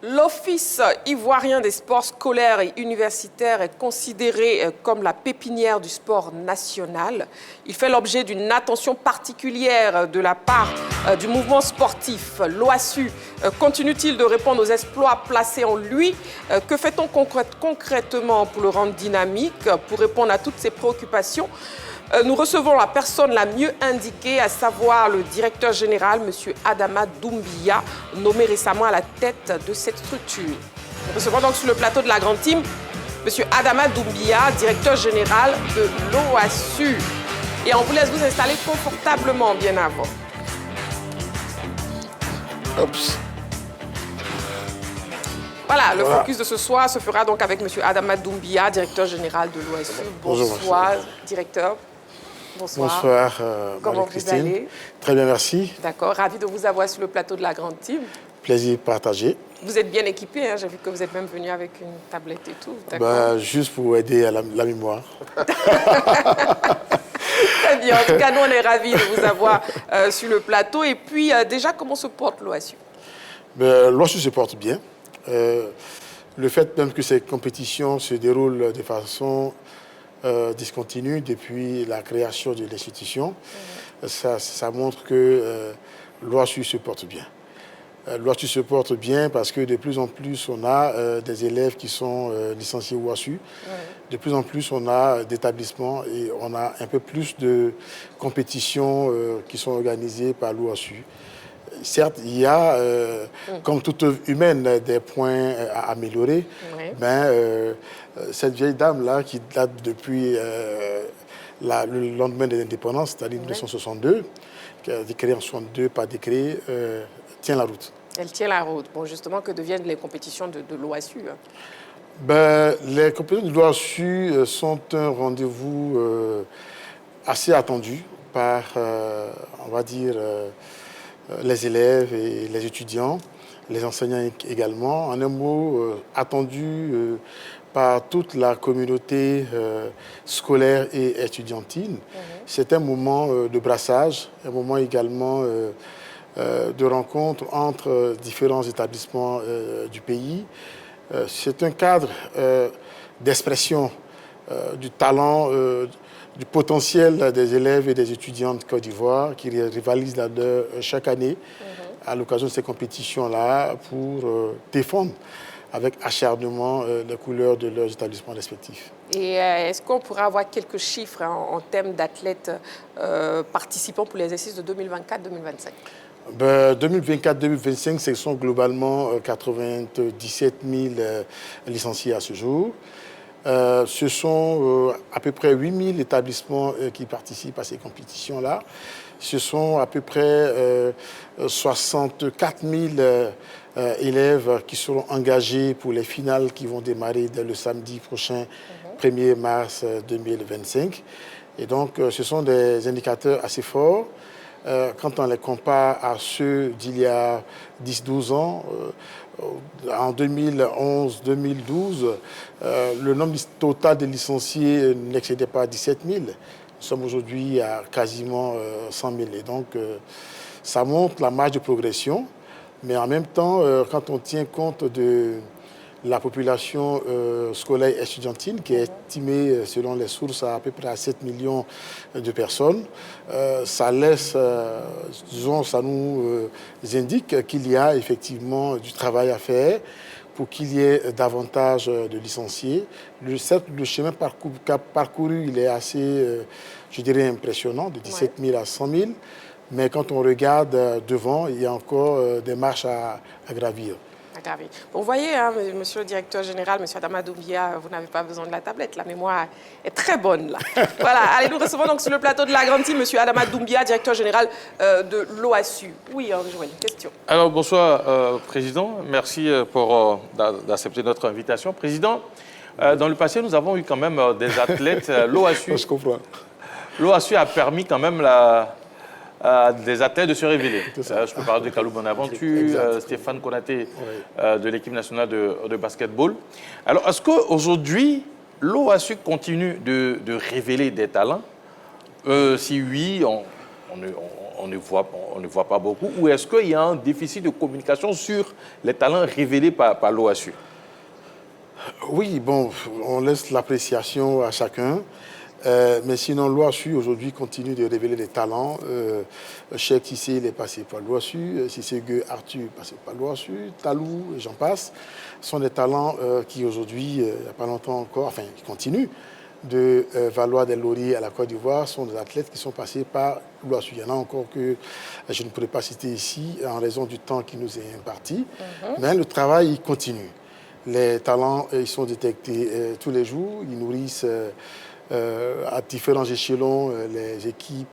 L'Office ivoirien des sports scolaires et universitaires est considéré comme la pépinière du sport national. Il fait l'objet d'une attention particulière de la part du mouvement sportif. L'OASU continue-t-il de répondre aux exploits placés en lui? Que fait-on concrètement pour le rendre dynamique, pour répondre à toutes ces préoccupations? Nous recevons la personne la mieux indiquée, à savoir le directeur général, M. Adama Doumbia, nommé récemment à la tête de cette structure. Nous recevons donc sur le plateau de la Grande Team M. Adama Doumbia, directeur général de l'OASU. Et on vous laisse vous installer confortablement bien avant. Oups. Voilà, le focus de ce soir se fera donc avec M. Adama Doumbia, directeur général de l'OASU. Bonsoir, directeur. Bonsoir. Bonsoir, Comment Marie-Christine. vous allez? Très bien, merci. D'accord, ravi de vous avoir sur le plateau de la Grande Team. Plaisir partagé. Vous êtes bien équipé, hein? J'ai vu que vous êtes même venu avec une tablette et tout. Juste pour aider à la mémoire. Très bien, en tout cas, nous, on est ravis de vous avoir sur le plateau. Et puis, déjà, comment se porte l'OASU? L'OASU se porte bien. Le fait même que ces compétitions se déroulent de façon discontinue depuis la création de l'institution, ça montre que l'OASU se porte bien. L'OASU se porte bien parce que de plus en plus, on a des élèves qui sont licenciés OASU. De plus en plus, on a d'établissements et on a un peu plus de compétitions qui sont organisées par l'OASU. Certes, il y a, comme toute œuvre humaine, des points à améliorer, mais cette vieille dame-là, qui date depuis le lendemain de l'indépendance, c'est-à-dire 1962, qui a été créée en 1962 par décret, tient la route. Elle tient la route. Bon, justement, que deviennent les compétitions de l'OASU? Les compétitions de l'OASU sont un rendez-vous assez attendu par, on va dire, les élèves et les étudiants, les enseignants également. En un mot, attendu par toute la communauté scolaire et étudiantine. C'est un moment de brassage, un moment également de rencontre entre différents établissements du pays. C'est un cadre d'expression du talent, du potentiel des élèves et des étudiants de Côte d'Ivoire qui rivalisent là-dedans chaque année à l'occasion de ces compétitions-là pour défendre avec acharnement les couleurs de leurs établissements respectifs. Et est-ce qu'on pourra avoir quelques chiffres en termes d'athlètes participants pour l'exercice de 2024-2025? 2024-2025, ce sont globalement 97 000 licenciés à ce jour. Ce sont à peu près 8 000 établissements qui participent à ces compétitions-là. Ce sont à peu près 64 000 élèves qui seront engagés pour les finales qui vont démarrer dès le samedi prochain, 1er mars 2025. Et donc, ce sont des indicateurs assez forts. Quand on les compare à ceux d'il y a 10-12 ans, en 2011-2012, le nombre total de licenciés n'excédait pas 17 000. Nous sommes aujourd'hui à quasiment 100 000. Et donc, ça montre la marge de progression. Mais en même temps, quand on tient compte de la population scolaire et estudiantine, qui est estimée, selon les sources, à peu près à 7 millions de personnes, ça laisse, disons, ça nous indique qu'il y a effectivement du travail à faire pour qu'il y ait davantage de licenciés. Certes, le chemin parcouru, il est assez, je dirais, impressionnant, de 17 000 à 100 000, mais quand on regarde devant, il y a encore des marches à gravir. Vous voyez, hein, monsieur le directeur général, monsieur Adama Doumbia, vous n'avez pas besoin de la tablette, la mémoire est très bonne là. Voilà, allez, nous recevons donc sur le plateau de la Grande Team monsieur Adama Doumbia, directeur général de l'OASU. Oui, André, une question. Alors, bonsoir, Président. Merci pour d'accepter notre invitation. Président, dans le passé, nous avons eu quand même des athlètes. L'OASU. Je comprends. L'OASU a permis quand même des athlètes de se révéler. Je peux parler de Kalou Bonaventure, Stéphane Konaté de l'équipe nationale de basketball. Alors, est-ce qu'aujourd'hui, l'OASU continue de révéler des talents? Si oui, on ne voit pas beaucoup, ou est-ce qu'il y a un déficit de communication sur les talents révélés par l'OASU? Oui, bon, on laisse l'appréciation à chacun. Mais sinon, l'OASU aujourd'hui continue de révéler des talents. Cheikh Tissé, il est passé par l'OASU. Sissé Arthur est passé par l'OASU. Talou, et j'en passe, sont des talents qui aujourd'hui, il n'y a pas longtemps encore, enfin, ils continuent de valoir des lauriers à la Côte d'Ivoire, sont des athlètes qui sont passés par l'OASU. Il y en a encore que je ne pourrais pas citer ici en raison du temps qui nous est imparti. Mais le travail, il continue. Les talents, ils sont détectés tous les jours. Ils nourrissent à différents échelons les équipes